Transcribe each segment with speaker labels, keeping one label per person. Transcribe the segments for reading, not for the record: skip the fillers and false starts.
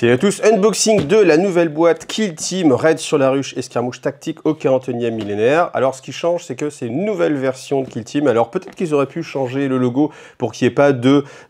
Speaker 1: Salut à tous, unboxing de la nouvelle boîte Kill Team Raid sur la ruche escarmouche tactique au 41e millénaire. Alors ce qui change, c'est que c'est une nouvelle version de Kill Team. Alors peut-être qu'ils auraient pu changer le logo pour qu'il n'y ait pas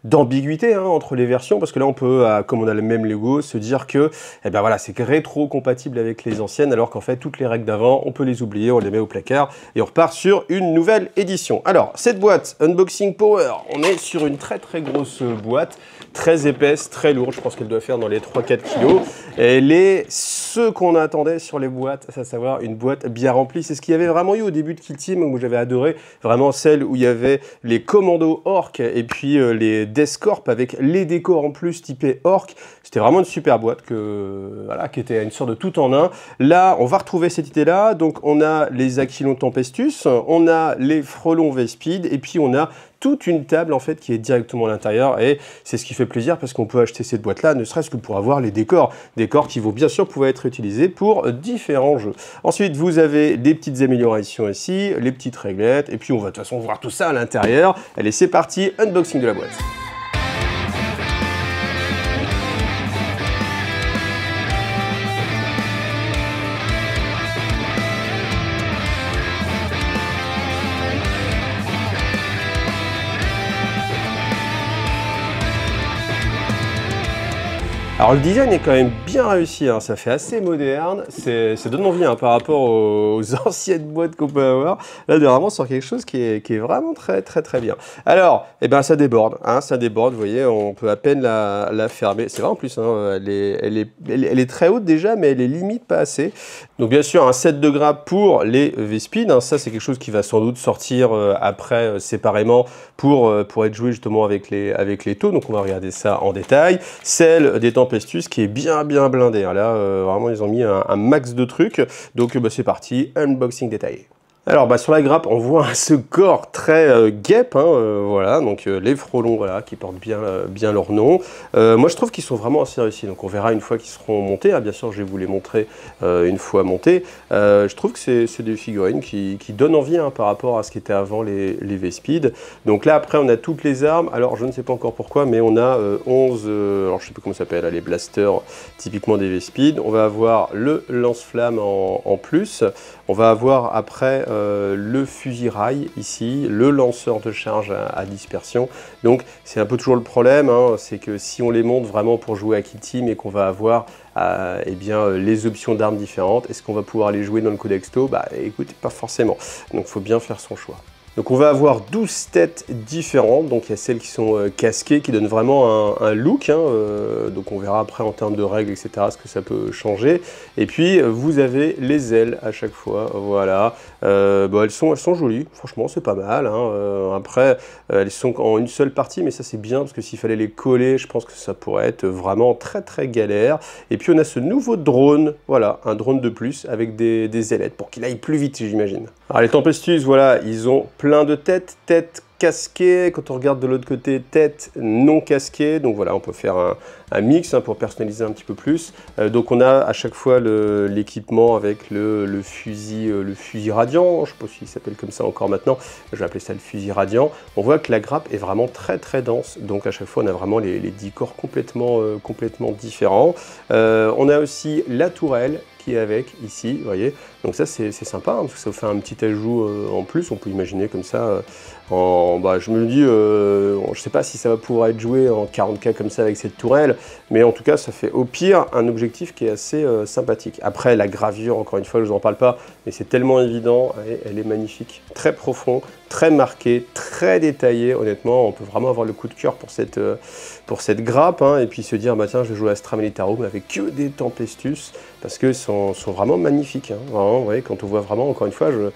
Speaker 1: d'ambiguïté entre les versions, parce que là on peut, comme on a le même logo, se dire que voilà, c'est rétro-compatible avec les anciennes, alors qu'en fait toutes les règles d'avant, on peut les oublier, on les met au placard et on repart sur une nouvelle édition. Alors cette boîte, Unboxing Power, on est sur une très grosse boîte, très épaisse, très lourde, je pense qu'elle doit faire dans les 3-4 kg. Elle est ce qu'on attendait sur les boîtes, à savoir une boîte bien remplie. C'est ce qu'il y avait vraiment eu au début de Kill Team, où j'avais adoré, vraiment celle où il y avait les commandos orc et puis les Death Corp avec les décors en plus typés orc. C'était vraiment une super boîte qui était une sorte de tout en un. Là, on va retrouver cette idée-là. Donc, on a les Aquilons Tempestus, on a les Frelons Vespid, et puis on a toute une table en fait qui est directement à l'intérieur, et c'est ce qui fait plaisir parce qu'on peut acheter cette boîte là ne serait-ce que pour avoir les décors qui vont bien sûr pouvoir être utilisés pour différents jeux. Ensuite vous avez des petites améliorations ici, les petites réglettes, et puis on va de toute façon voir tout ça à l'intérieur. Allez, c'est parti, unboxing de la boîte. Alors le design est quand même bien réussi, ça fait assez moderne, ça donne envie par rapport aux anciennes boîtes qu'on peut avoir. Là, on est vraiment sur quelque chose qui est vraiment très bien. Alors, ça déborde, ça déborde, vous voyez, on peut à peine la fermer. C'est vrai en plus, elle est très haute déjà, mais elle est limite pas assez. Donc bien sûr, un set de grappes pour les Vespides, ça c'est quelque chose qui va sans doute sortir après séparément pour être joué justement avec les taux. Donc on va regarder ça en détail. Celle des Tempestus qui est bien blindée. Là, vraiment, ils ont mis un max de trucs. Donc, c'est parti, unboxing détaillé. Alors, sur la grappe, on voit ce corps très guêpe, voilà, donc les frelons, voilà, qui portent bien leur nom. Moi, je trouve qu'ils sont vraiment assez réussis, donc on verra une fois qu'ils seront montés. Bien sûr, je vais vous les montrer une fois montés. Je trouve que c'est des figurines qui donnent envie par rapport à ce qui était avant les Vespides. Donc là, après, on a toutes les armes. Alors, je ne sais pas encore pourquoi, mais on a 11, alors je ne sais pas comment ça s'appelle, les blasters typiquement des Vespides. On va avoir le lance-flamme en plus. On va avoir après le fusil-rail ici, le lanceur de charge à dispersion. Donc c'est un peu toujours le problème, c'est que si on les monte vraiment pour jouer à Kill Team et qu'on va avoir les options d'armes différentes, est-ce qu'on va pouvoir les jouer dans le codex TOW? Écoutez, pas forcément. Donc il faut bien faire son choix. Donc on va avoir 12 têtes différentes, donc il y a celles qui sont casquées, qui donnent vraiment un look, donc on verra après en termes de règles, etc., ce que ça peut changer. Et puis vous avez les ailes à chaque fois, voilà, elles sont jolies, franchement c'est pas mal, après elles sont en une seule partie, mais ça c'est bien, parce que s'il fallait les coller, je pense que ça pourrait être vraiment très galère. Et puis on a ce nouveau drone, voilà, un drone de plus, avec des ailettes, pour qu'il aille plus vite, j'imagine. Alors les Tempestus, voilà, ils ont plein de têtes casquées, quand on regarde de l'autre côté, têtes non casquées, donc voilà, on peut faire un mix pour personnaliser un petit peu plus. Donc on a à chaque fois l'équipement avec le fusil radiant, je ne sais pas s'il s'appelle comme ça encore maintenant, je vais appeler ça le fusil radiant. On voit que la grappe est vraiment très dense, donc à chaque fois on a vraiment les 10 corps complètement différents. On a aussi la tourelle qui est avec ici, vous voyez, donc ça c'est sympa, parce que ça vous fait un petit ajout en plus. On peut imaginer comme ça, je me dis, je sais pas si ça va pouvoir être joué en 40K comme ça avec cette tourelle, mais en tout cas ça fait au pire un objectif qui est assez sympathique. Après la gravure, encore une fois je vous en parle pas, mais c'est tellement évident, elle est magnifique, très profond, très marqué, très détaillé. Honnêtement, on peut vraiment avoir le coup de cœur pour cette grappe, et puis se dire, tiens, je vais jouer à Astra Militarum avec que des Tempestus, parce que sont vraiment magnifiques. Vraiment, vous voyez, quand on voit vraiment, encore une fois, je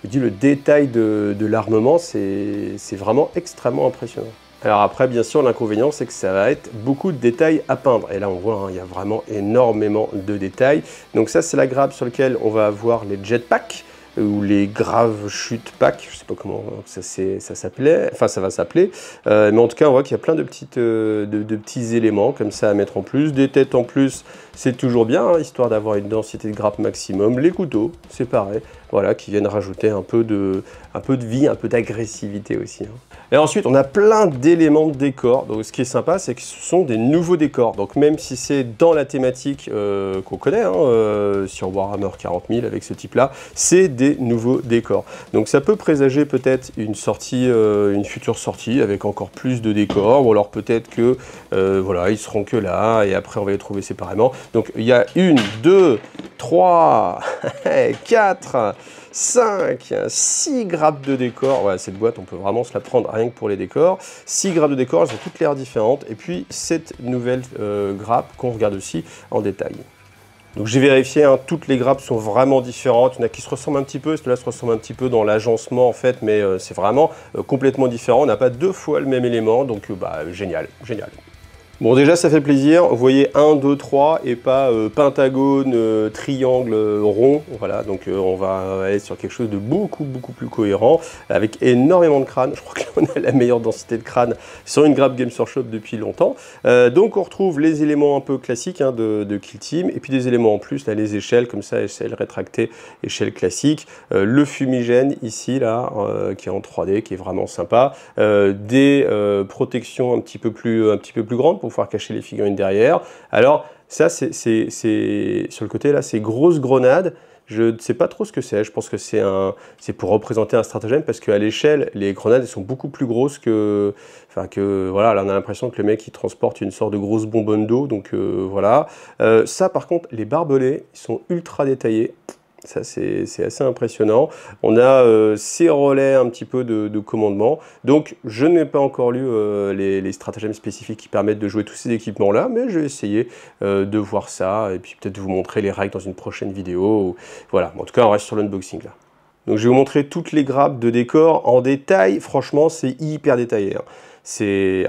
Speaker 1: dis le détail de l'armement, c'est vraiment extrêmement impressionnant. Alors après, bien sûr, l'inconvénient, c'est que ça va être beaucoup de détails à peindre. Et là, on voit, il y a vraiment énormément de détails. Donc ça, c'est la grappe sur laquelle on va avoir les jetpacks, ou les graves chutes packs, je sais pas comment ça s'appelait, enfin ça va s'appeler, mais en tout cas on voit qu'il y a plein de petits éléments comme ça à mettre en plus, des têtes en plus, c'est toujours bien, histoire d'avoir une densité de grappe maximum. Les couteaux, c'est pareil, voilà, qui viennent rajouter un peu de vie, un peu d'agressivité aussi. Et ensuite, on a plein d'éléments de décor. Donc, ce qui est sympa, c'est que ce sont des nouveaux décors. Donc, même si c'est dans la thématique qu'on connaît, hein, sur Warhammer 40 000 avec ce type-là, c'est des nouveaux décors. Donc, ça peut présager peut-être une sortie, une future sortie avec encore plus de décors. Ou alors peut-être que, voilà, ils seront que là et après on va les trouver séparément. Donc, il y a 1, 2, 3, 4... 5, 6 grappes de décors. Voilà, cette boîte, on peut vraiment se la prendre rien que pour les décors. 6 grappes de décors, elles ont toutes l'air différentes. Et puis, cette nouvelle grappe qu'on regarde aussi en détail. Donc j'ai vérifié, hein, toutes les grappes sont vraiment différentes. Il y en a qui se ressemblent un petit peu, celle-là se ressemble un petit peu dans l'agencement en fait, mais c'est vraiment complètement différent. On n'a pas 2 fois le même élément, donc génial, génial. Bon, déjà, ça fait plaisir. Vous voyez 1, 2, 3 et pas pentagone, triangle, rond. Voilà, donc on va aller sur quelque chose de beaucoup plus cohérent, avec énormément de crânes. Je crois qu'on a la meilleure densité de crânes sur une grappe Games Workshop depuis longtemps. Donc on retrouve les éléments un peu classiques hein, de Kill Team, et puis des éléments en plus, là, les échelles, comme ça, échelle rétractée, échelle classique. Le fumigène, ici, là, qui est en 3D, qui est vraiment sympa. Des protections un petit peu plus grandes, pour pouvoir cacher les figurines derrière. Alors, ça, c'est sur le côté, là, c'est grosse grenade. Je ne sais pas trop ce que c'est. Je pense que c'est pour représenter un stratagème, parce qu'à l'échelle, les grenades, elles sont beaucoup plus grosses que... Enfin, voilà, là, on a l'impression que le mec, il transporte une sorte de grosse bonbonne d'eau. Donc, voilà. Ça, par contre, les barbelés, ils sont ultra détaillés. Ça, c'est assez impressionnant. On a ces relais un petit peu de commandement. Donc, je n'ai pas encore lu les stratagèmes spécifiques qui permettent de jouer tous ces équipements-là, mais je vais essayer de voir ça et puis peut-être vous montrer les règles dans une prochaine vidéo. Voilà, en tout cas, on reste sur l'unboxing là. Donc, je vais vous montrer toutes les grappes de décor en détail. Franchement, c'est hyper détaillé, hein.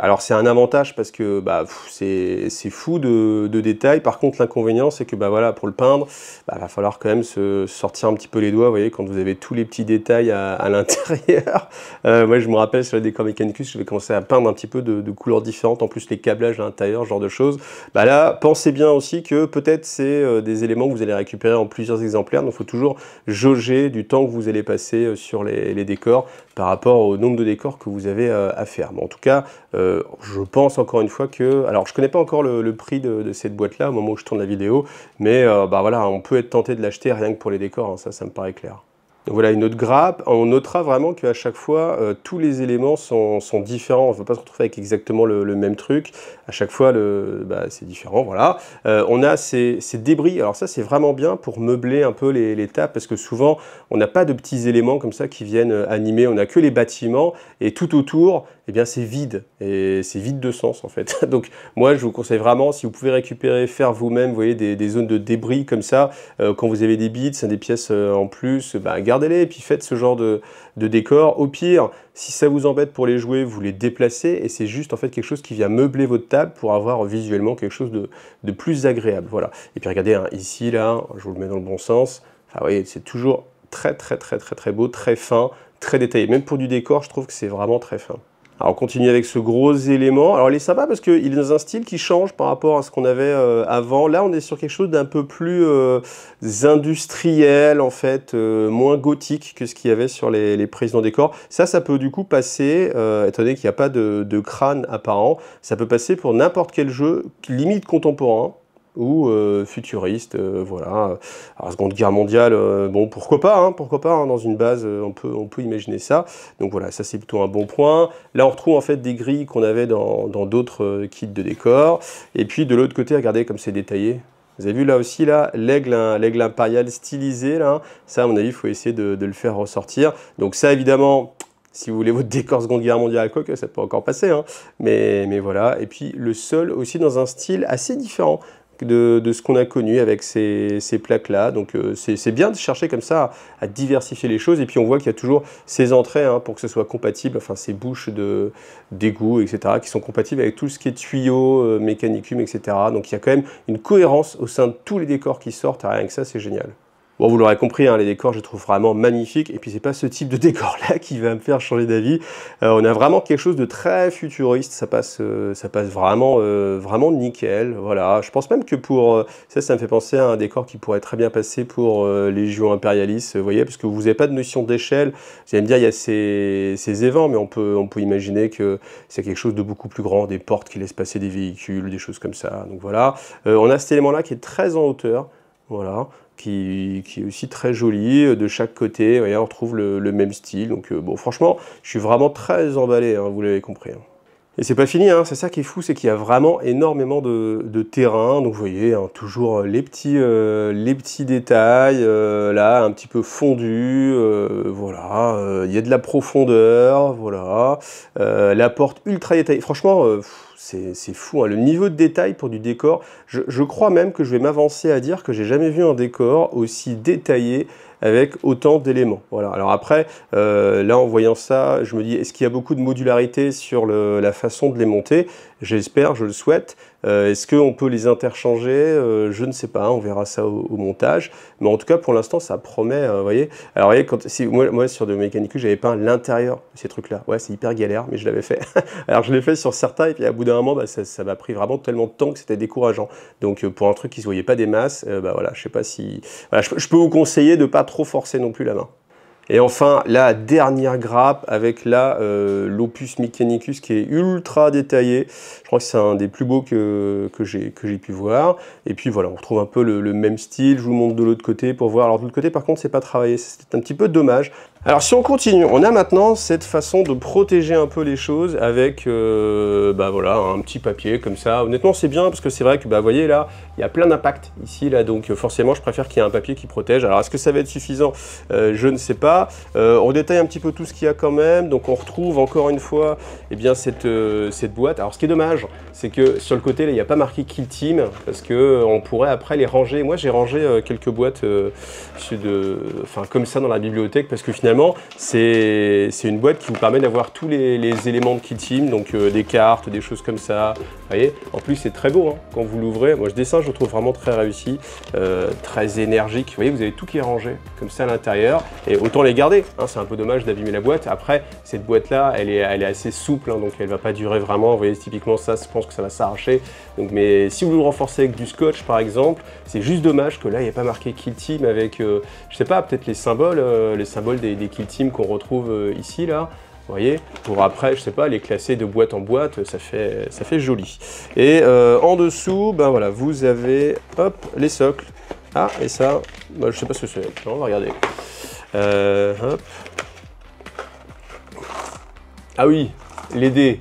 Speaker 1: Alors c'est un avantage parce que c'est fou de détails. Par contre, l'inconvénient, c'est que voilà, pour le peindre, va falloir quand même se sortir un petit peu les doigts. Vous voyez, quand vous avez tous les petits détails à l'intérieur. Moi, je me rappelle sur le décor Mechanicus, je vais commencer à peindre un petit peu de couleurs différentes. En plus, les câblages à l'intérieur, ce genre de choses. Là, pensez bien aussi que peut-être c'est des éléments que vous allez récupérer en plusieurs exemplaires. Donc, il faut toujours jauger du temps que vous allez passer sur les décors par rapport au nombre de décors que vous avez à faire. Mais en tout cas, je pense encore une fois que... Alors, je ne connais pas encore le prix de cette boîte-là au moment où je tourne la vidéo, mais voilà, on peut être tenté de l'acheter rien que pour les décors, hein, ça me paraît clair. Donc voilà une autre grappe. On notera vraiment qu'à chaque fois, tous les éléments sont différents. On ne va pas se retrouver avec exactement le même truc. À chaque fois, c'est différent. Voilà. On a ces débris. Alors ça, c'est vraiment bien pour meubler un peu les tables, parce que souvent, on n'a pas de petits éléments comme ça qui viennent animer. On n'a que les bâtiments, et tout autour, eh bien, c'est vide. Et c'est vide de sens, en fait. Donc moi, je vous conseille vraiment, si vous pouvez récupérer, faire vous-même, vous voyez, des zones de débris comme ça, quand vous avez des bits, des pièces en plus, gardez-les et puis faites ce genre de décor. Au pire, si ça vous embête pour les jouer, vous les déplacez et c'est juste en fait quelque chose qui vient meubler votre table pour avoir visuellement quelque chose de plus agréable. Voilà. Et puis regardez, hein, ici, là, je vous le mets dans le bon sens. Enfin, vous voyez, c'est toujours très beau, très fin, très détaillé. Même pour du décor, je trouve que c'est vraiment très fin. Alors on continue avec ce gros élément. Alors il est sympa parce qu'il est dans un style qui change par rapport à ce qu'on avait avant. Là on est sur quelque chose d'un peu plus industriel en fait, moins gothique que ce qu'il y avait sur les précédents décors. Ça peut du coup passer, étant donné qu'il n'y a pas de crâne apparent, ça peut passer pour n'importe quel jeu, limite contemporain ou futuriste, voilà. Alors, Seconde Guerre mondiale, bon, pourquoi pas, hein, dans une base, on peut imaginer ça. Donc voilà, ça c'est plutôt un bon point. Là, on retrouve en fait des grilles qu'on avait dans d'autres kits de décor. Et puis de l'autre côté, regardez comme c'est détaillé. Vous avez vu là aussi, là, l'aigle impérial stylisé, là. Ça, à mon avis, il faut essayer de le faire ressortir. Donc ça, évidemment... Si vous voulez votre décor Seconde Guerre mondiale, quoi que ça peut encore passer, hein. Mais voilà. Et puis le sol aussi dans un style assez différent de ce qu'on a connu avec ces plaques-là. Donc c'est bien de chercher comme ça à diversifier les choses. Et puis on voit qu'il y a toujours ces entrées hein, pour que ce soit compatible, enfin ces bouches d'égout, etc., qui sont compatibles avec tout ce qui est tuyaux, mécanicum, etc. Donc il y a quand même une cohérence au sein de tous les décors qui sortent. Rien que ça, c'est génial. Bon, vous l'aurez compris, hein, les décors, je les trouve vraiment magnifiques. Et puis, c'est pas ce type de décor-là qui va me faire changer d'avis. On a vraiment quelque chose de très futuriste. Ça passe vraiment, vraiment nickel. Voilà. Je pense même que pour ça me fait penser à un décor qui pourrait très bien passer pour Légion Impérialis. Vous voyez, parce que vous n'avez pas de notion d'échelle. Vous allez me dire, il y a ces évents, mais on peut imaginer que c'est quelque chose de beaucoup plus grand, des portes qui laissent passer des véhicules, des choses comme ça. Donc voilà. On a cet élément-là qui est très en hauteur. Voilà. Qui est aussi très joli de chaque côté. Voyez, on retrouve le même style. Donc bon, franchement, je suis vraiment très emballé, hein, vous l'avez compris. Hein. Et c'est pas fini, hein, c'est ça qui est fou, c'est qu'il y a vraiment énormément de terrain. Donc vous voyez, hein, toujours les petits détails, là, un petit peu fondus, voilà. Il y a de la profondeur, voilà. La porte ultra détaillée. Franchement, c'est fou, hein, le niveau de détail pour du décor. Je crois même que je vais m'avancer à dire que j'ai jamais vu un décor aussi détaillé avec autant d'éléments. Voilà. Alors après, là en voyant ça, je me dis, est-ce qu'il y a beaucoup de modularité sur la façon de les monter? J'espère, je le souhaite. Est-ce qu'on peut les interchanger? Je ne sais pas, on verra ça au montage. Mais en tout cas, pour l'instant, ça promet, vous voyez. Alors, vous voyez, moi sur de Mechanicus, j'avais peint l'intérieur de ces trucs-là. Ouais, c'est hyper galère, mais je l'avais fait. Alors, je l'ai fait sur certains, et puis à bout d'un moment, bah, ça m'a pris vraiment tellement de temps que c'était décourageant. Donc, pour un truc qui ne se voyait pas des masses, bah voilà, je sais pas si... Voilà, je peux vous conseiller de ne pas trop forcer non plus la main. Et enfin, la dernière grappe avec là l'Opus Mechanicus qui est ultra détaillé. Je crois que c'est un des plus beaux que j'ai pu voir. Et puis voilà, on retrouve un peu le même style. Je vous montre de l'autre côté pour voir. Alors de l'autre côté, par contre, c'est pas travaillé. C'est un petit peu dommage. Alors si on continue, on a maintenant cette façon de protéger un peu les choses avec bah voilà, un petit papier comme ça. Honnêtement, c'est bien parce que c'est vrai que bah, vous voyez là, il y a plein d'impact ici, là, donc forcément, je préfère qu'il y ait un papier qui protège. Alors est-ce que ça va être suffisant? Je ne sais pas. On détaille un petit peu tout ce qu'il y a quand même. Donc on retrouve encore une fois eh bien, cette boîte. Alors ce qui est dommage, c'est que sur le côté, là, il n'y a pas marqué Kill Team parce qu'on pourrait après les ranger. Moi, j'ai rangé quelques boîtes comme ça dans la bibliothèque parce que finalement, c'est une boîte qui vous permet d'avoir tous les éléments de Kill Team, donc des cartes, des choses comme ça. Vous voyez, en plus c'est très beau hein, quand vous l'ouvrez. Moi, ce dessin, je le trouve vraiment très réussi, très énergique. Vous voyez, vous avez tout qui est rangé comme ça à l'intérieur, et autant les garder. Hein, c'est un peu dommage d'abîmer la boîte. Après, cette boîte-là, elle est assez souple, hein, donc elle va pas durer vraiment. Vous voyez, typiquement ça, je pense que ça va s'arracher. Donc, mais si vous le renforcez avec du scotch, par exemple, c'est juste dommage que là, il n'y a pas marqué Kill Team avec, je sais pas, peut-être les symboles des Kill Team qu'on retrouve ici, là. Vous voyez, pour après, je sais pas, les classer de boîte en boîte, ça fait joli. Et en dessous, ben voilà, vous avez, hop, les socles. Ah, et ça, bah, je sais pas ce que c'est. On va regarder. Hop. Ah oui, les dés.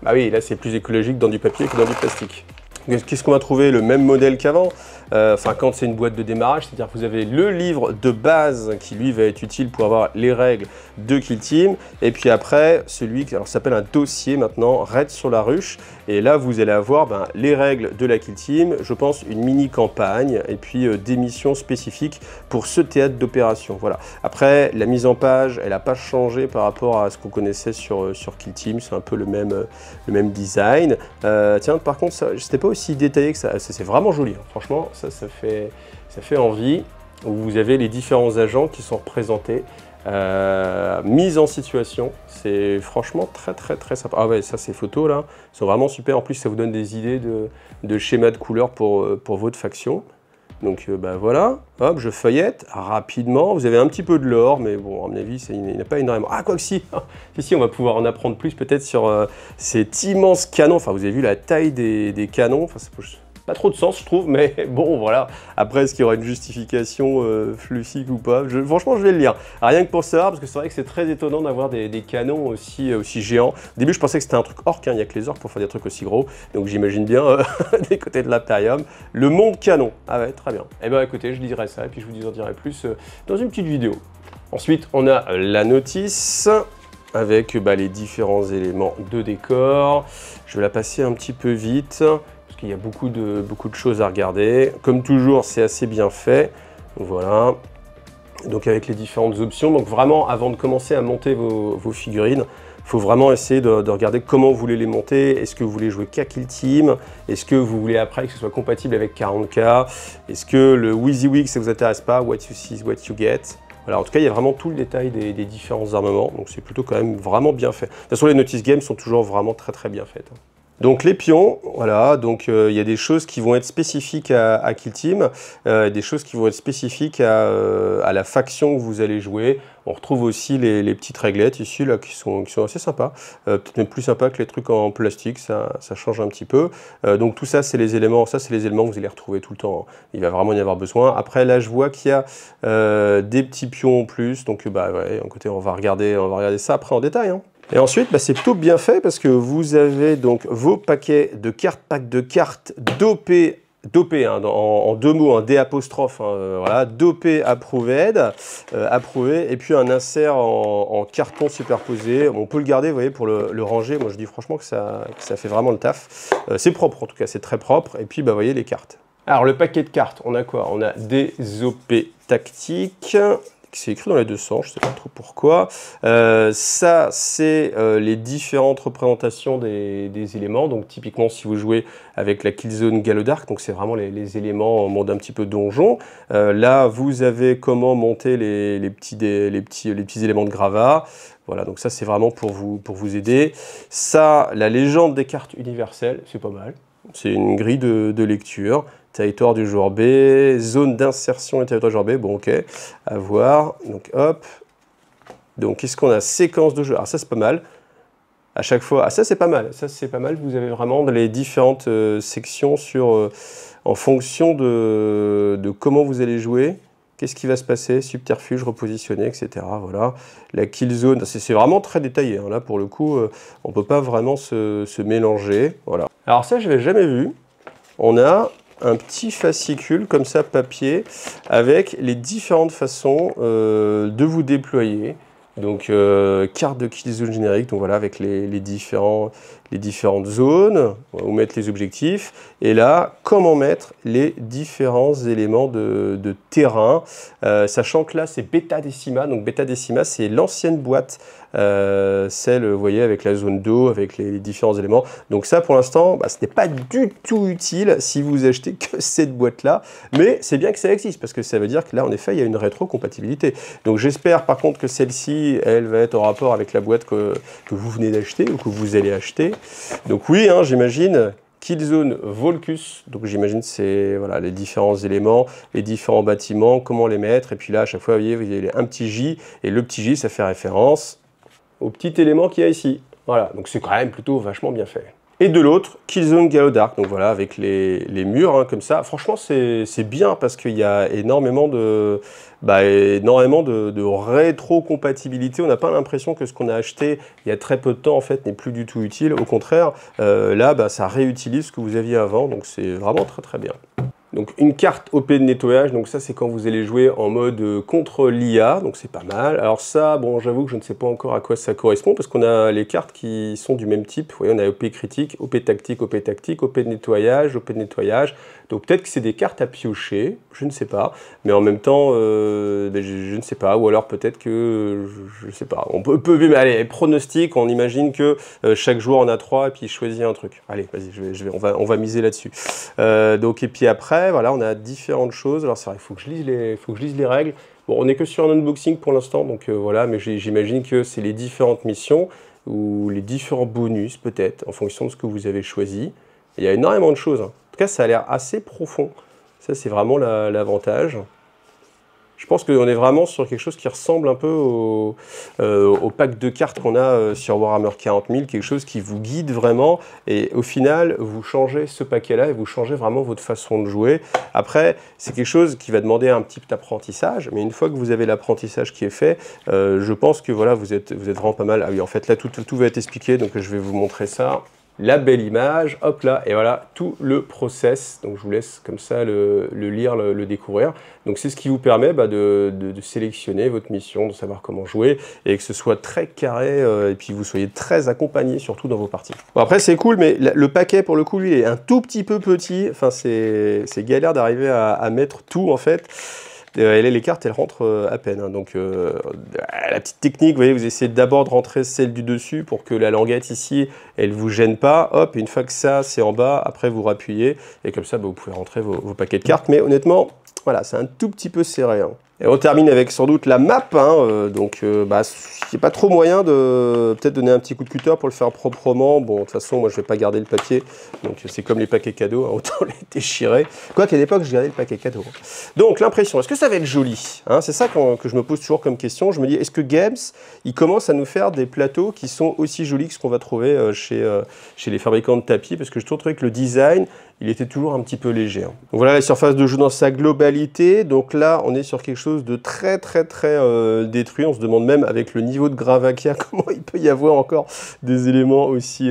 Speaker 1: Ah oui, là c'est plus écologique dans du papier que dans du plastique. Qu'est-ce qu'on va trouver? Le même modèle qu'avant. Enfin, quand c'est une boîte de démarrage, c'est-à-dire que vous avez le livre de base qui, lui, va être utile pour avoir les règles de Kill Team. Et puis après, celui qui s'appelle un dossier maintenant, Raid sur la ruche. Et là, vous allez avoir les règles de la Kill Team, je pense une mini-campagne et puis des missions spécifiques pour ce théâtre d'opération. Voilà. Après, la mise en page, elle n'a pas changé par rapport à ce qu'on connaissait sur Kill Team. C'est un peu le même design. Tiens, par contre, c'était pas aussi détaillé que ça. C'est vraiment joli, hein. Franchement. Ça fait envie. Vous avez les différents agents qui sont représentés, mis en situation. C'est franchement très sympa. Ah ouais, ça ces photos là sont vraiment super. En plus, ça vous donne des idées de schémas de couleurs pour votre faction. Donc bah voilà, hop, je feuillette rapidement. Vous avez un petit peu de l'or, mais bon, à mon avis, il n'y en a pas énormément. Ah, quoi que si, si, on va pouvoir en apprendre plus peut-être sur cet immense canon. Enfin, vous avez vu la taille des canons. Enfin, pas trop de sens, je trouve, mais bon, voilà. Après, est-ce qu'il y aura une justification fluffy ou pas? Franchement, je vais le lire. Rien que pour savoir, parce que c'est vrai que c'est très étonnant d'avoir des canons aussi géants. Au début, je pensais que c'était un truc orc, hein. Il n'y a que les orcs pour faire des trucs aussi gros. Donc, j'imagine bien des côtés de l'Imperium. Le monde canon. Ah ouais, très bien. Eh bien, écoutez, je lirai ça, et puis je vous en dirai plus dans une petite vidéo. Ensuite, on a la notice avec les différents éléments de décor. Je vais la passer un petit peu vite. Il y a beaucoup de choses à regarder. Comme toujours, c'est assez bien fait. Voilà. Donc avec les différentes options. Donc vraiment, avant de commencer à monter vos figurines, faut vraiment essayer de regarder comment vous voulez les monter. Est-ce que vous voulez jouer qu'à Kill Team? Est-ce que vous voulez après que ce soit compatible avec 40K? Est-ce que le WYSIWYG, ça vous intéresse pas? What you see is what you get. Voilà, en tout cas, il y a vraiment tout le détail des différents armements, donc c'est plutôt quand même vraiment bien fait. De toute façon, les Notice Games sont toujours vraiment très bien faites. Donc les pions, voilà, donc il y a des choses qui vont être spécifiques à Kill Team, des choses qui vont être spécifiques à la faction que vous allez jouer. On retrouve aussi les petites réglettes ici, là, qui sont assez sympas, peut-être même plus sympas que les trucs en plastique, ça change un petit peu. Donc tout ça, c'est les éléments, que vous allez retrouver tout le temps, hein. Il va vraiment y avoir besoin. Après, là, je vois qu'il y a des petits pions en plus, donc bah ouais, écoutez, on va regarder ça après en détail, hein. Et ensuite, bah, c'est plutôt bien fait parce que vous avez donc vos paquets de cartes, packs de cartes dopées, hein, en deux mots, un D apostrophe, hein, voilà, dopé approved, approuvé, et puis un insert en carton superposé. On peut le garder, vous voyez, pour le ranger. Moi, je dis franchement que ça fait vraiment le taf. C'est propre, en tout cas, c'est très propre. Et puis, bah, vous voyez les cartes. Alors, le paquet de cartes, on a quoi? On a des OP tactiques. C'est écrit dans les deux sens, je ne sais pas trop pourquoi. Ça, c'est les différentes représentations des éléments. Donc, typiquement, si vous jouez avec la Killzone Galodark, donc c'est vraiment les éléments en mode un petit peu donjon. Là, vous avez comment monter les petits éléments de gravat. Voilà, donc ça, c'est vraiment pour vous aider. Ça, la légende des cartes universelles, c'est pas mal. C'est une grille de lecture. Territoire du joueur B, zone d'insertion et territoire du joueur B, bon ok, à voir, donc hop. Donc qu'est-ce qu'on a? Séquence de jeu, alors ça c'est pas mal. À chaque fois, ah ça c'est pas mal, vous avez vraiment les différentes sections en fonction de comment vous allez jouer. Qu'est-ce qui va se passer? Subterfuge, repositionner, etc. Voilà. La kill zone, c'est vraiment très détaillé, hein. Là pour le coup, on ne peut pas vraiment se mélanger. Voilà. Alors ça je l'avais jamais vu. On a un petit fascicule comme ça, papier, avec les différentes façons de vous déployer. Donc, carte de kill zone générique, donc voilà, avec les différentes zones, où mettre les objectifs. Et là, comment mettre les différents éléments de terrain, sachant que là, c'est Beta Decima. Donc, Beta Decima, c'est l'ancienne boîte, celle, vous voyez, avec la zone d'eau, avec les différents éléments. Donc ça, pour l'instant, bah, ce n'est pas du tout utile si vous achetez que cette boîte-là. Mais c'est bien que ça existe, parce que ça veut dire que là, en effet, il y a une rétrocompatibilité. Donc j'espère, par contre, que celle-ci, elle va être en rapport avec la boîte que vous venez d'acheter ou que vous allez acheter. Donc oui, hein, j'imagine... Killzone Volcus, donc j'imagine c'est voilà, les différents éléments, les différents bâtiments, comment les mettre, et puis là à chaque fois vous voyez un petit J, et le petit J ça fait référence au petit élément qu'il y a ici. Voilà, donc c'est quand même plutôt vachement bien fait. Et de l'autre, Killzone Galodark, donc voilà, avec les murs hein, comme ça. Franchement, c'est bien parce qu'il y a énormément de rétro-compatibilité. On n'a pas l'impression que ce qu'on a acheté il y a très peu de temps, en fait, n'est plus du tout utile. Au contraire, là, bah, ça réutilise ce que vous aviez avant, donc c'est vraiment très bien. Donc une carte OP de nettoyage, donc ça c'est quand vous allez jouer en mode contre l'IA, donc c'est pas mal. Alors ça, bon j'avoue que je ne sais pas encore à quoi ça correspond, parce qu'on a les cartes qui sont du même type. Vous voyez, on a OP critique, OP tactique, OP tactique, OP de nettoyage, OP de nettoyage. Donc peut-être que c'est des cartes à piocher, je ne sais pas. Mais en même temps, je ne sais pas, ou alors peut-être que, je ne sais pas. On peut allez, pronostic, on imagine que chaque joueur en a 3 et puis il choisit un truc. Allez, vas-y, on va miser là-dessus. Donc et puis après, voilà, on a différentes choses. Alors c'est vrai, il faut que je lise les règles. Bon, on n'est que sur un unboxing pour l'instant, donc voilà, mais j'imagine que c'est les différentes missions ou les différents bonus peut-être, en fonction de ce que vous avez choisi. Il y a énormément de choses, hein. En tout cas, ça a l'air assez profond. Ça, c'est vraiment l'avantage. Je pense qu'on est vraiment sur quelque chose qui ressemble un peu au pack de cartes qu'on a sur Warhammer 40 000, quelque chose qui vous guide vraiment, et au final, vous changez ce paquet-là et vous changez vraiment votre façon de jouer. Après, c'est quelque chose qui va demander un petit apprentissage, mais une fois que vous avez l'apprentissage qui est fait, je pense que voilà, vous êtes vraiment pas mal. Ah oui, en fait, là, tout va être expliqué, donc je vais vous montrer ça. La belle image, hop là, et voilà tout le process. Donc je vous laisse comme ça le lire, le découvrir. Donc c'est ce qui vous permet de sélectionner votre mission, de savoir comment jouer, et que ce soit très carré, et puis vous soyez très accompagné, surtout dans vos parties. Bon après c'est cool, mais le paquet pour le coup, lui, est un tout petit peu petit. Enfin c'est galère d'arriver à mettre tout en fait. et là, les cartes, elles rentrent à peine. Hein. Donc, la petite technique, vous voyez, vous essayez d'abord de rentrer celle du dessus pour que la languette ici, elle vous gêne pas. Hop, une fois que ça, c'est en bas, après, vous rappuyez. Et comme ça, bah, vous pouvez rentrer vos paquets de cartes. Mais honnêtement, voilà, c'est un tout petit peu serré. Hein. Et on termine avec sans doute la map, hein, donc il n'y a pas trop moyen de peut-être donner un petit coup de cutter pour le faire proprement. Bon, de toute façon, moi je vais pas garder le papier, donc c'est comme les paquets cadeaux, hein, autant les déchirer. Quoiqu'à l'époque, je gardais le paquet cadeau. Donc l'impression, est-ce que ça va être joli, hein? C'est ça que je me pose toujours comme question. Je me dis, est-ce que Games, il commence à nous faire des plateaux qui sont aussi jolis que ce qu'on va trouver chez les fabricants de tapis, parce que je trouvais que le design, il était toujours un petit peu léger. Hein. Donc voilà la surface de jeu dans sa globalité. Donc là, on est sur quelque chose de très détruit. On se demande même avec le niveau de gravat qu'il y a, comment il peut y avoir encore des éléments aussi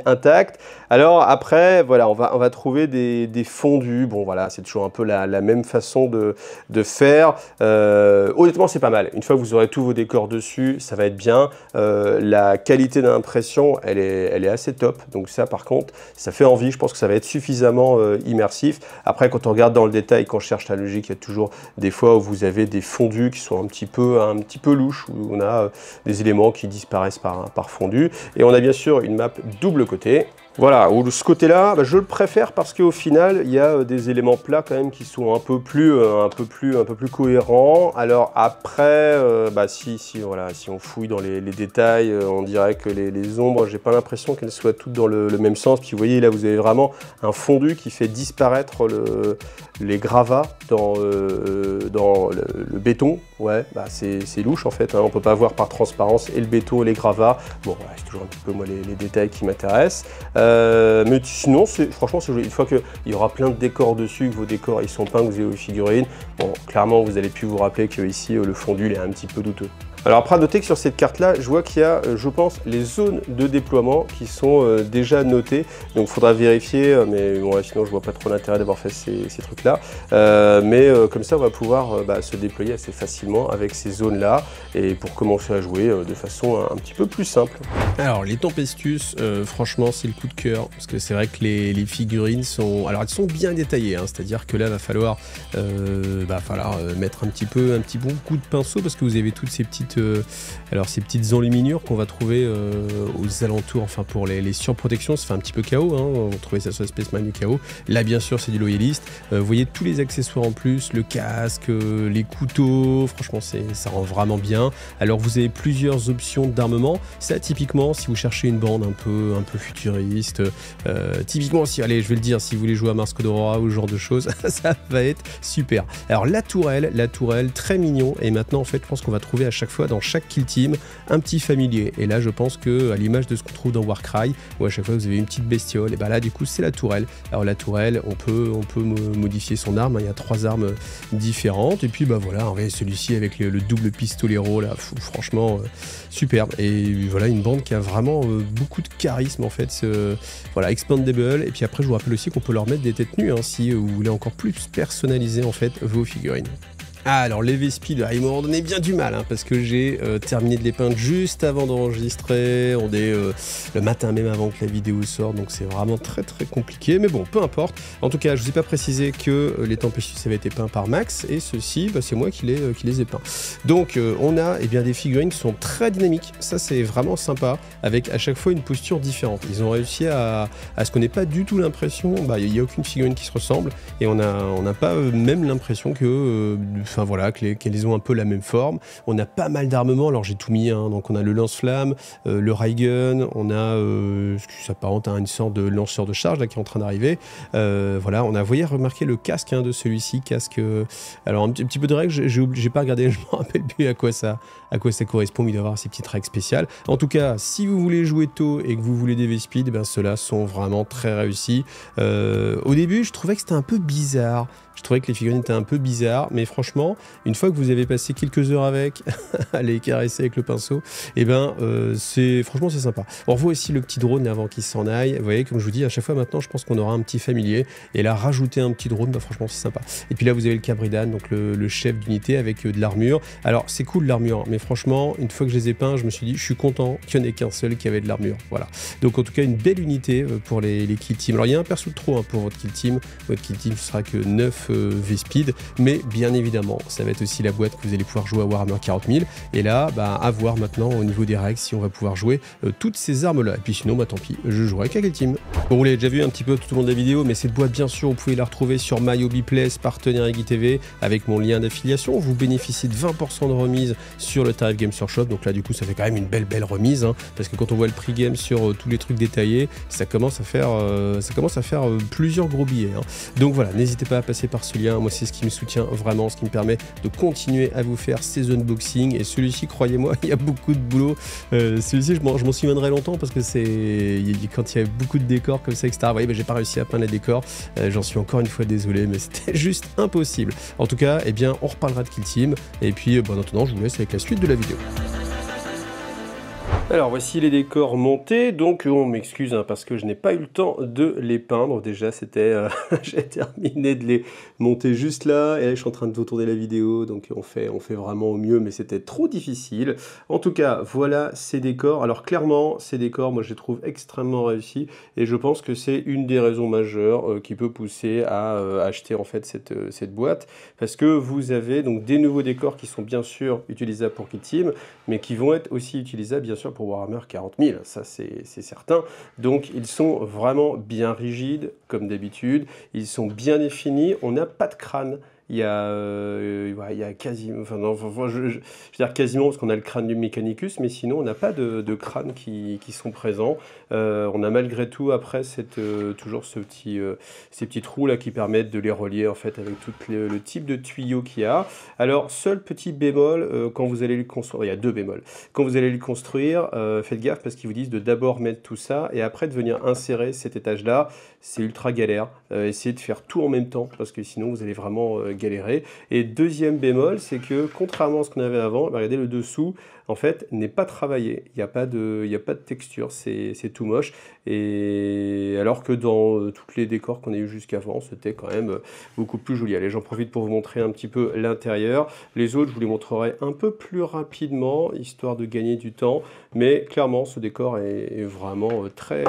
Speaker 1: intacts. Alors après, voilà, on va trouver des fondus. Bon voilà, c'est toujours un peu la même façon de faire. Honnêtement, c'est pas mal. Une fois que vous aurez tous vos décors dessus, ça va être bien. La qualité d'impression, elle est assez top. Donc ça, par contre, ça fait envie. Je pense que ça va être suffisamment immersif. Après, quand on regarde dans le détail, quand on cherche la logique, il y a toujours des fois où vous avez des fondus qui sont un petit peu louches, où on a des éléments qui disparaissent par fondu. Et on a bien sûr une map double côté. Voilà, où ce côté-là, je le préfère parce qu'au final, il y a des éléments plats quand même qui sont un peu plus cohérents. Alors après, si on fouille dans les détails, on dirait que les ombres, j'ai pas l'impression qu'elles soient toutes dans le même sens. Puis vous voyez, là, vous avez vraiment un fondu qui fait disparaître les gravats dans le béton. Ouais, c'est louche en fait, hein. On peut pas voir par transparence et le béton et les gravats. Bon, ouais, c'est toujours un petit peu moi les détails qui m'intéressent. Mais sinon, franchement, c'est joli. Une fois qu'il y aura plein de décors dessus, que vos décors ils sont peints, que vous avez vos figurines, bon, clairement, vous allez plus vous rappeler que ici le fondu il est un petit peu douteux. Alors après, à noter que sur cette carte-là, je vois qu'il y a, je pense, les zones de déploiement qui sont déjà notées. Donc il faudra vérifier, mais bon, sinon je vois pas trop l'intérêt d'avoir fait ces trucs-là. Comme ça, on va pouvoir se déployer assez facilement avec ces zones-là et pour commencer à jouer de façon un petit peu plus simple.
Speaker 2: Alors les Tempestus, franchement, c'est le coup de cœur parce que c'est vrai que les figurines sont, alors elles sont bien détaillées, hein, c'est-à-dire que là, il va falloir mettre un petit bon coup de pinceau parce que vous avez toutes ces petites enluminures qu'on va trouver aux alentours, enfin pour les surprotections, ça fait un petit peu chaos, hein, on va trouver ça sur Space Marine du chaos. Là bien sûr c'est du loyaliste, vous voyez tous les accessoires en plus, le casque, les couteaux, franchement ça rend vraiment bien. Alors vous avez plusieurs options d'armement, ça typiquement si vous cherchez une bande un peu futuriste, typiquement si, allez je vais le dire, si vous voulez jouer à Mars Code Aurora ou ce genre de choses, ça va être super. Alors la tourelle très mignon, et maintenant en fait je pense qu'on va trouver à chaque fois dans chaque kill team un petit familier, et là je pense que à l'image de ce qu'on trouve dans Warcry où à chaque fois vous avez une petite bestiole, et là du coup c'est la tourelle. Alors la tourelle on peut modifier son arme, hein. Il y a 3 armes différentes, et puis voilà, on voit celui-ci avec le double pistolero là, franchement superbe, et voilà une bande qui a vraiment beaucoup de charisme en fait, voilà, expandable. Et puis après je vous rappelle aussi qu'on peut leur mettre des têtes nues, hein, si vous voulez encore plus personnaliser en fait vos figurines. Ah, alors les V-Speed, ils m'ont donné bien du mal, hein, parce que j'ai terminé de les peindre juste avant d'enregistrer, on est le matin même avant que la vidéo sorte, donc c'est vraiment très compliqué, mais bon, peu importe. En tout cas, je vous ai pas précisé que les Tempestus avaient été peints par Max, et ceux-ci, c'est moi qui les ai peints. Donc on a des figurines qui sont très dynamiques, ça c'est vraiment sympa, avec à chaque fois une posture différente. Ils ont réussi à ce qu'on n'ait pas du tout l'impression, il n'y a aucune figurine qui se ressemble, et on n'a pas même l'impression que... qu'elles ont un peu la même forme. On a pas mal d'armements, alors j'ai tout mis, hein. Donc on a le lance-flamme, le Raygun, on a ce qui s'apparente à une sorte de lanceur de charge là, qui est en train d'arriver. Voilà, on a, vous voyez, remarqué le casque, hein, de celui-ci, casque... alors un petit peu de règles, j'ai pas regardé, je me rappelle plus à quoi ça correspond, mais il doit avoir ces petites règles spéciales. En tout cas, si vous voulez jouer tôt et que vous voulez des V-Speed, ceux-là sont vraiment très réussis. Au début, je trouvais que c'était un peu bizarre. Je trouvais que les figurines étaient un peu bizarres, mais franchement, une fois que vous avez passé quelques heures avec, à les caresser avec le pinceau, franchement c'est sympa. On revoit aussi le petit drone avant qu'il s'en aille. Vous voyez, comme je vous dis, à chaque fois maintenant, je pense qu'on aura un petit familier. Et là, rajouter un petit drone, franchement c'est sympa. Et puis là, vous avez le Cabridan, donc le chef d'unité avec de l'armure. Alors c'est cool l'armure, mais franchement, une fois que je les ai peints, je me suis dit, je suis content qu'il n'y en ait qu'un seul qui avait de l'armure. Voilà. Donc en tout cas, une belle unité pour les kill teams. Alors il y a un perso de trop, hein, pour votre kill team. Votre kill team, ce sera que 9 V-Speed, mais bien évidemment, ça va être aussi la boîte que vous allez pouvoir jouer à Warhammer 40 000, et là, à voir maintenant au niveau des règles si on va pouvoir jouer toutes ces armes-là, et puis sinon, tant pis, je jouerai avec la team. Bon, vous l'avez déjà vu un petit peu tout au long de la vidéo, mais cette boîte, bien sûr, vous pouvez la retrouver sur MyHobbyPlace, partenaire Eggy TV, avec mon lien d'affiliation. Vous bénéficiez de 20% de remise sur le tarif Games Workshop, donc là, du coup, ça fait quand même une belle remise, hein, parce que quand on voit le prix game sur tous les trucs détaillés, ça commence à faire plusieurs gros billets, hein. Donc voilà, n'hésitez pas à passer par ce lien, moi c'est ce qui me soutient vraiment, ce qui me permet de continuer à vous faire ces unboxings, et celui-ci, croyez-moi, il y a beaucoup de boulot. Celui-ci, je m'en souviendrai longtemps, parce que quand il y a beaucoup de décors comme ça, etc. Vous voyez, j'ai pas réussi à peindre les décors, j'en suis encore une fois désolé, mais c'était juste impossible. En tout cas, eh bien, on reparlera de Kill Team, et puis en attendant, je vous laisse avec la suite de la vidéo. Alors voici les décors montés, donc on m'excuse hein, parce que je n'ai pas eu le temps de les peindre. Déjà j'ai terminé de les monter juste là, et là je suis en train de vous tourner la vidéo, donc on fait vraiment au mieux, mais c'était trop difficile. En tout cas, voilà ces décors. Alors clairement, ces décors, moi je les trouve extrêmement réussis, et je pense que c'est une des raisons majeures qui peut pousser à acheter en fait cette boîte, parce que vous avez donc des nouveaux décors qui sont bien sûr utilisables pour Kill Team, mais qui vont être aussi utilisables bien sûr pour Warhammer 40 000, ça c'est certain. Donc ils sont vraiment bien rigides, comme d'habitude, ils sont bien définis, on n'a pas de crâne. Il y a quasiment, enfin non, je veux dire quasiment parce qu'on a le crâne du Mechanicus, mais sinon on n'a pas de crânes qui sont présents. On a malgré tout après toujours ces petits trous là qui permettent de les relier en fait avec tout le type de tuyau qu'il y a. Alors seul petit bémol, quand vous allez le construire, il y a deux bémols. Quand vous allez le construire, faites gaffe parce qu'ils vous disent de d'abord mettre tout ça et après de venir insérer cet étage là. C'est ultra galère. Essayez de faire tout en même temps parce que sinon vous allez vraiment galérer. Et deuxième bémol, c'est que contrairement à ce qu'on avait avant, regardez le dessous, en fait, n'est pas travaillé. Il n'y a pas de texture, c'est tout moche. Et alors que dans tous les décors qu'on a eu jusqu'avant, c'était quand même beaucoup plus joli. Allez, j'en profite pour vous montrer un petit peu l'intérieur. Les autres, je vous les montrerai un peu plus rapidement, histoire de gagner du temps. Mais clairement, ce décor est vraiment très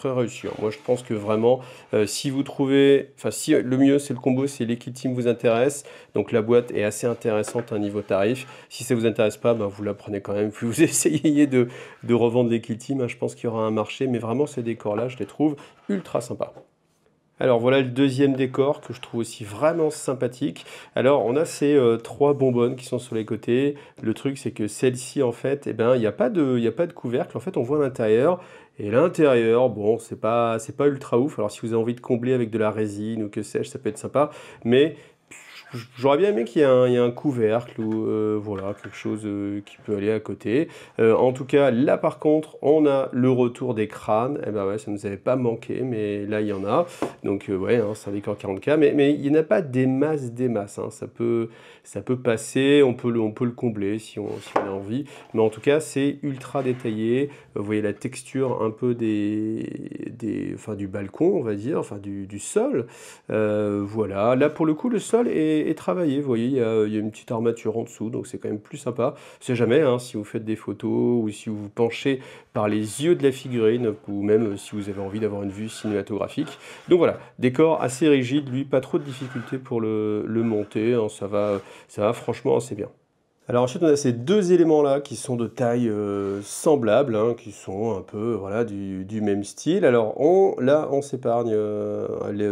Speaker 2: réussi. Moi, je pense que vraiment, si vous trouvez... Enfin, si le mieux, c'est le combo, c'est les Kill Team vous intéresse. Donc la boîte est assez intéressante à niveau tarif. Si ça ne vous intéresse pas, vous la prenez quand même. Puis vous essayez de revendre les Kill Team. Hein, je pense qu'il y aura un marché. Mais vraiment, ces décors-là, je les trouve ultra sympas. Alors voilà le deuxième décor que je trouve aussi vraiment sympathique. Alors on a ces trois bonbonnes qui sont sur les côtés. Le truc c'est que celle-ci en fait, il n'y a pas de couvercle. En fait on voit l'intérieur. Et l'intérieur, bon, c'est pas ultra ouf. Alors si vous avez envie de combler avec de la résine ou que sais-je, ça peut être sympa. Mais j'aurais bien aimé qu'il y ait un couvercle ou voilà, quelque chose qui peut aller à côté. En tout cas, là par contre, on a le retour des crânes. Eh ben ouais, ça ne nous avait pas manqué, mais là il y en a. Donc ouais, hein, c'est un décor 40K, mais il n'y en a pas des masses. Hein. Ça peut passer, on peut le combler si on a envie. Mais en tout cas, c'est ultra détaillé. Vous voyez la texture un peu du balcon, on va dire, enfin du sol. Voilà, là pour le coup, le sol est travaillé, vous voyez, il y a une petite armature en dessous, donc c'est quand même plus sympa. C'est jamais, hein, si vous faites des photos ou si vous vous penchez par les yeux de la figurine, ou même si vous avez envie d'avoir une vue cinématographique. Donc voilà, décor assez rigide, lui, pas trop de difficultés pour le monter, hein, ça va franchement assez bien. Alors ensuite on a ces deux éléments là qui sont de taille semblable, hein, qui sont un peu voilà, du même style. Alors on s'épargne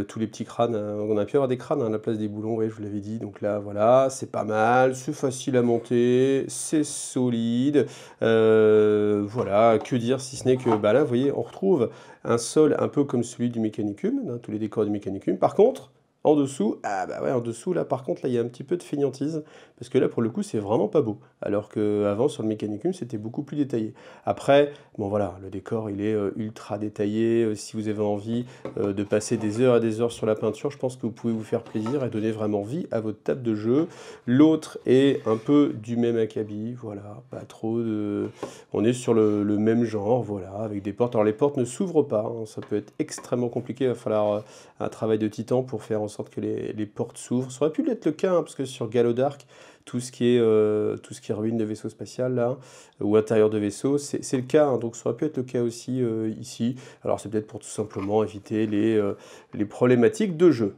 Speaker 2: tous les petits crânes, on a pu avoir des crânes à la place des boulons, ouais, je vous l'avais dit, donc là voilà, c'est pas mal, c'est facile à monter, c'est solide, voilà, que dire si ce n'est que là vous voyez on retrouve un sol un peu comme celui du Mechanicum, hein, tous les décors du Mechanicum. Par contre, en dessous, en dessous, là, par contre, là, il y a un petit peu de fainéantise, parce que là, pour le coup, c'est vraiment pas beau, alors qu'avant, sur le Mechanicum, c'était beaucoup plus détaillé. Après, bon, voilà, le décor, il est ultra détaillé. Si vous avez envie de passer des heures et des heures sur la peinture, je pense que vous pouvez vous faire plaisir et donner vraiment vie à votre table de jeu. L'autre est un peu du même acabit, voilà, pas trop de... On est sur le même genre, voilà, avec des portes. Alors, les portes ne s'ouvrent pas, hein, ça peut être extrêmement compliqué, il va falloir un travail de titan pour faire en sorte que les portes s'ouvrent. Ça aurait pu l'être le cas, hein, parce que sur Galodark, tout ce qui est ruine de vaisseau spatial, là, ou intérieur de vaisseau, c'est le cas, hein, donc ça aurait pu être le cas aussi ici. Alors c'est peut-être pour tout simplement éviter les problématiques de jeu.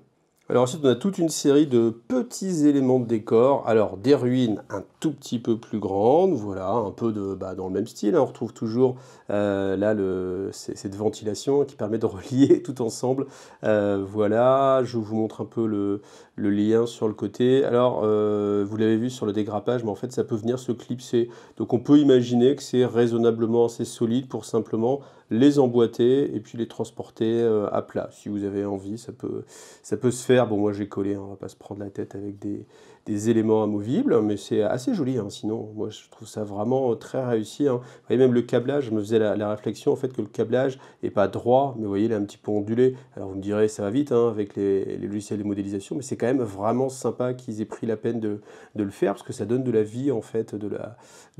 Speaker 1: Alors ensuite, on a toute une série de petits éléments de décor. Alors des ruines un tout petit peu plus grandes, voilà, un peu dans le même style, hein. On retrouve toujours là cette ventilation qui permet de relier tout ensemble. Voilà, je vous montre un peu le lien sur le côté. Alors, vous l'avez vu sur le dégrappage, mais en fait, ça peut venir se clipser. Donc on peut imaginer que c'est raisonnablement assez solide pour simplement les emboîter et puis les transporter à plat. Si vous avez envie, ça peut se faire. Bon, moi j'ai collé, hein, on va pas se prendre la tête avec des éléments amovibles, mais c'est assez joli, hein. Sinon, moi je trouve ça vraiment très réussi, hein. Vous voyez, même le câblage, je me faisais la réflexion en fait que le câblage est pas droit, mais vous voyez, il est un petit peu ondulé. Alors vous me direz, ça va vite, hein, avec les logiciels de modélisation, mais c'est quand même vraiment sympa qu'ils aient pris la peine de le faire, parce que ça donne de la vie, en fait, de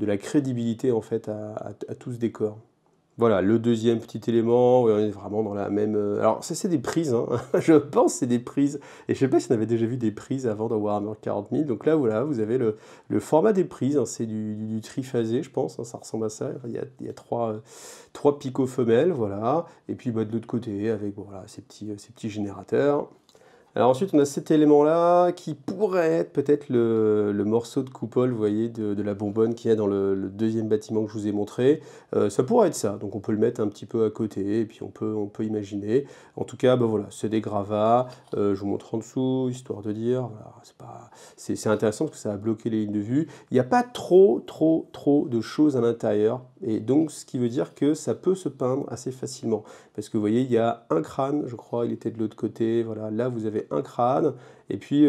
Speaker 1: la crédibilité en fait à tout ce décor. Voilà, le deuxième petit élément, ouais, on est vraiment dans la même... Alors ça c'est des prises, hein. Je pense que c'est des prises. Et je sais pas si on avait déjà vu des prises avant dans Warhammer 40 000. Donc là, voilà, vous avez le format des prises, hein. C'est du triphasé, je pense, hein. Ça ressemble à ça. Enfin, il y a trois picots femelles, voilà. Et puis de l'autre côté, avec voilà, ces petits générateurs. Alors ensuite, on a cet élément-là qui pourrait être peut-être le morceau de coupole, vous voyez, de la bonbonne qu'il y a dans le deuxième bâtiment que je vous ai montré. Ça pourrait être ça, donc on peut le mettre un petit peu à côté, et puis on peut imaginer. En tout cas, voilà, c'est des gravats. Je vous montre en dessous, histoire de dire. Voilà, c'est intéressant parce que ça va bloquer les lignes de vue. Il n'y a pas trop de choses à l'intérieur, et donc ce qui veut dire que ça peut se peindre assez facilement. Parce que vous voyez, il y a un crâne, je crois, il était de l'autre côté. Voilà, là vous avez un crâne, et puis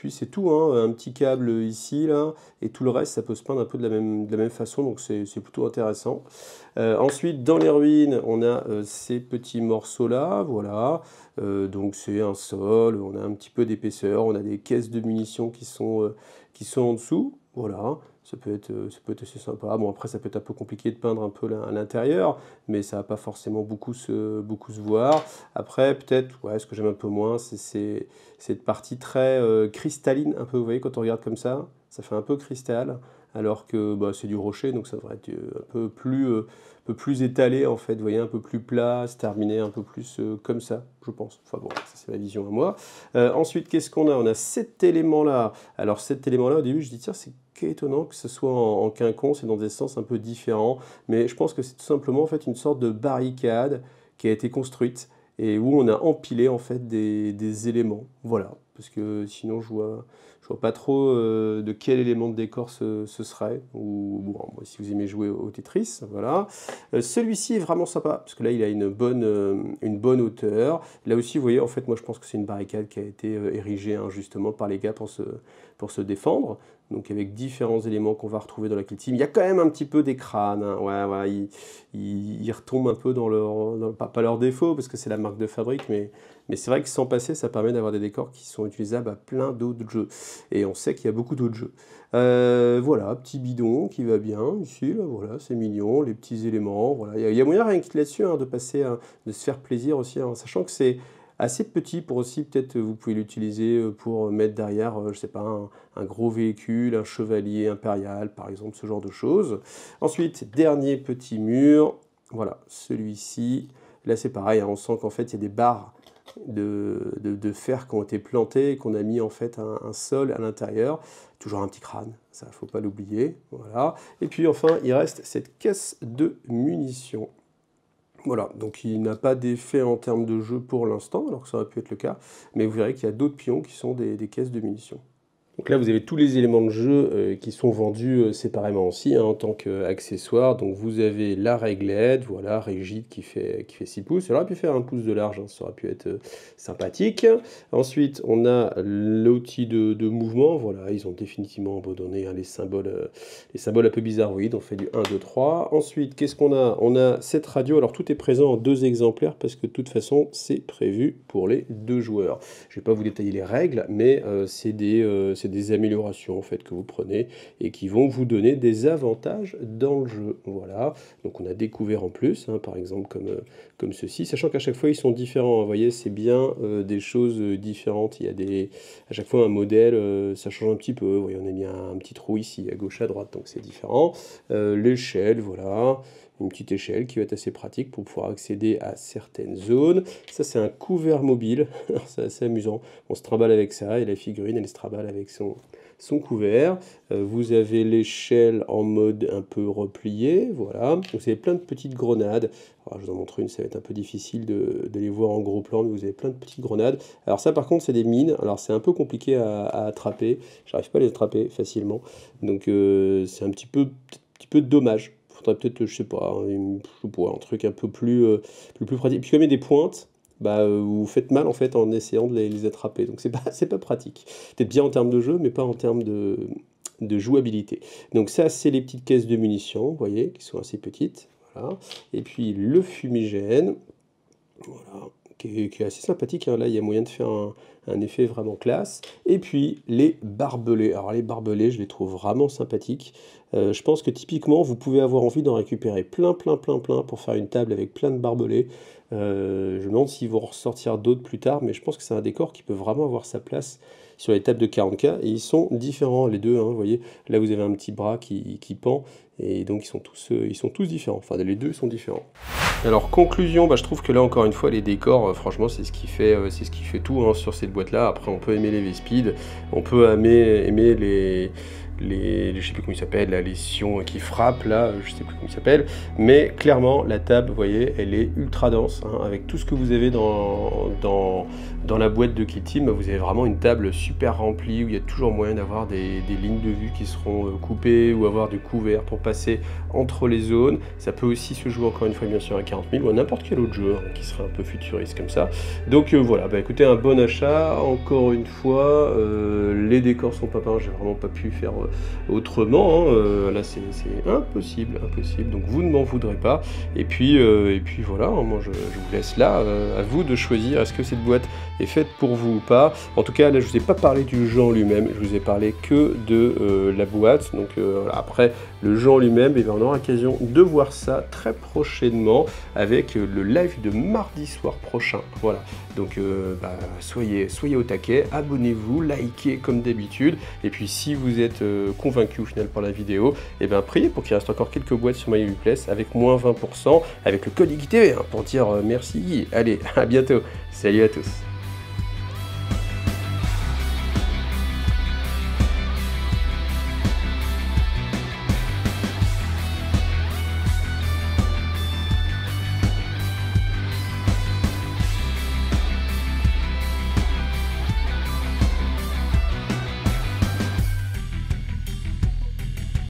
Speaker 1: c'est tout, hein, un petit câble ici, là, et tout le reste, ça peut se peindre un peu de la même façon, donc c'est plutôt intéressant. Ensuite, dans les ruines, on a ces petits morceaux-là, voilà. Donc c'est un sol, on a un petit peu d'épaisseur, on a des caisses de munitions qui sont en dessous, voilà. Ça peut être assez sympa. Bon, après, ça peut être un peu compliqué de peindre un peu à l'intérieur, mais ça va pas forcément beaucoup se voir. Après, peut-être, ouais, ce que j'aime un peu moins, c'est cette partie très cristalline, un peu, vous voyez, quand on regarde comme ça fait un peu cristal, alors que c'est du rocher, donc ça devrait être un peu plus étalé, en fait, vous voyez, un peu plus plat, se terminer un peu plus comme ça, je pense. Enfin bon, ça c'est ma vision à moi. Ensuite, qu'est-ce qu'on a? On a cet élément-là. Alors cet élément-là, au début, je dis, tiens, c'est étonnant que ce soit en quinconce et dans des sens un peu différents, mais je pense que c'est tout simplement en fait une sorte de barricade qui a été construite et où on a empilé en fait des éléments. Voilà, parce que sinon je vois pas trop de quel élément de décor ce serait. Ou bon, si vous aimez jouer au Tetris, voilà. Celui-ci est vraiment sympa parce que là il a une bonne hauteur. Là aussi, vous voyez, en fait, moi je pense que c'est une barricade qui a été érigée, hein, justement par les gars pour se défendre. Donc avec différents éléments qu'on va retrouver dans la Kill Team. Il y a quand même un petit peu des crânes, hein. Ouais, ils retombent un peu dans pas leur défaut, parce que c'est la marque de fabrique, mais c'est vrai que sans passer, ça permet d'avoir des décors qui sont utilisables à plein d'autres jeux. Et on sait qu'il y a beaucoup d'autres jeux. Voilà, petit bidon qui va bien, ici, là, voilà, c'est mignon, les petits éléments, voilà. Il y a moyen rien que là-dessus, hein, de se faire plaisir aussi, hein, sachant que c'est assez petit pour aussi, peut-être vous pouvez l'utiliser pour mettre derrière, je sais pas, un gros véhicule, un chevalier impérial par exemple, ce genre de choses. Ensuite, dernier petit mur, voilà, celui-ci, là c'est pareil, hein, on sent qu'en fait il y a des barres de fer qui ont été plantées et qu'on a mis en fait un sol à l'intérieur, toujours un petit crâne, ça faut pas l'oublier, voilà. Et puis enfin, il reste cette caisse de munitions. Voilà, donc il n'a pas d'effet en termes de jeu pour l'instant, alors que ça aurait pu être le cas, mais vous verrez qu'il y a d'autres pions qui sont des caisses de munitions. Donc là, vous avez tous les éléments de jeu qui sont vendus séparément aussi, hein, en tant qu'accessoires. Donc vous avez la réglette, voilà, rigide qui fait 6 pouces. Ça aurait pu faire 1 pouce de large, hein, ça aurait pu être sympathique. Ensuite, on a l'outil de mouvement. Voilà, ils ont définitivement abandonné, hein, les symboles un peu bizarroïdes. On fait du 1, 2, 3. Ensuite, qu'est-ce qu'on a? On a cette radio. Alors tout est présent en 2 exemplaires parce que de toute façon, c'est prévu pour les 2 joueurs. Je ne vais pas vous détailler les règles, mais c'est des améliorations en fait que vous prenez et qui vont vous donner des avantages dans le jeu. Voilà, donc on a découvert en plus, hein, par exemple comme ceci, sachant qu'à chaque fois ils sont différents, hein. Vous voyez, c'est bien des choses différentes. Il y a à chaque fois un modèle, ça change un petit peu. Vous voyez, on a mis un petit trou ici à gauche, à droite, donc c'est différent. L'échelle, voilà. une petite échelle qui va être assez pratique pour pouvoir accéder à certaines zones. Ça, c'est un couvert mobile, c'est assez amusant. On se trimballe avec ça et la figurine, elle se trimballe avec son couvert. Vous avez l'échelle en mode un peu replié, voilà. Vous avez plein de petites grenades. Alors, je vous en montre une, ça va être un peu difficile de les voir en gros plan, mais vous avez plein de petites grenades. Alors ça, par contre, c'est des mines. Alors c'est un peu compliqué à attraper. J'arrive pas à les attraper facilement. Donc c'est un petit peu dommage. Faudrait peut-être, je sais pas, un truc un peu plus pratique. Puis comme il y a des pointes, bah, vous faites mal en fait en essayant de les attraper. Donc c'est pas pratique. Peut-être bien en termes de jeu, mais pas en termes de jouabilité. Donc ça, c'est les petites caisses de munitions, vous voyez, qui sont assez petites. Voilà. Et puis le fumigène, voilà, qui est assez sympathique, hein. Là, il y a moyen de faire un effet vraiment classe. Et puis les barbelés. Alors les barbelés, je les trouve vraiment sympathiques. Je pense que typiquement, vous pouvez avoir envie d'en récupérer plein pour faire une table avec plein de barbelés. Je me demande s'ils vont ressortir d'autres plus tard, mais je pense que c'est un décor qui peut vraiment avoir sa place sur les tables de 40K. Et ils sont différents, les deux, hein, vous voyez. Là, vous avez un petit bras qui pend. Et donc ils sont tous différents, enfin les deux sont différents. Alors conclusion, bah, je trouve que là encore une fois les décors, franchement c'est ce qui fait tout, hein, sur cette boîte là. Après on peut aimer les V-Speed, on peut aimer je sais plus comment il s'appelle, les sillons qui frappent là, je sais plus comment il s'appelle, mais clairement la table, vous voyez, elle est ultra dense, hein, avec tout ce que vous avez dans la boîte de Kill Team. Vous avez vraiment une table super remplie où il y a toujours moyen d'avoir des lignes de vue qui seront coupées ou avoir des couverts pour passer entre les zones. Ça peut aussi se jouer encore une fois bien sûr à 40 000 ou à n'importe quel autre jeu, hein, qui serait un peu futuriste comme ça. Donc voilà, bah écoutez, un bon achat, encore une fois. Les décors sont pas peints, j'ai vraiment pas pu faire autrement, hein. Là c'est impossible, donc vous ne m'en voudrez pas. Et puis voilà, hein, moi je vous laisse là, à vous de choisir, est-ce que cette boîte est faite pour vous ou pas. En tout cas là je vous ai pas parlé du jeu en lui-même, je vous ai parlé que de la boîte. Donc après le jeu en lui-même, on aura l'occasion de voir ça très prochainement avec le live de mardi soir prochain. Voilà, donc soyez au taquet, abonnez-vous, likez comme d'habitude, et puis si vous êtes convaincu au final par la vidéo, priez pour qu'il reste encore quelques boîtes sur MyUPlace avec moins 20% avec le code IGTV, hein, pour dire merci Guy. Allez, à bientôt, salut à tous.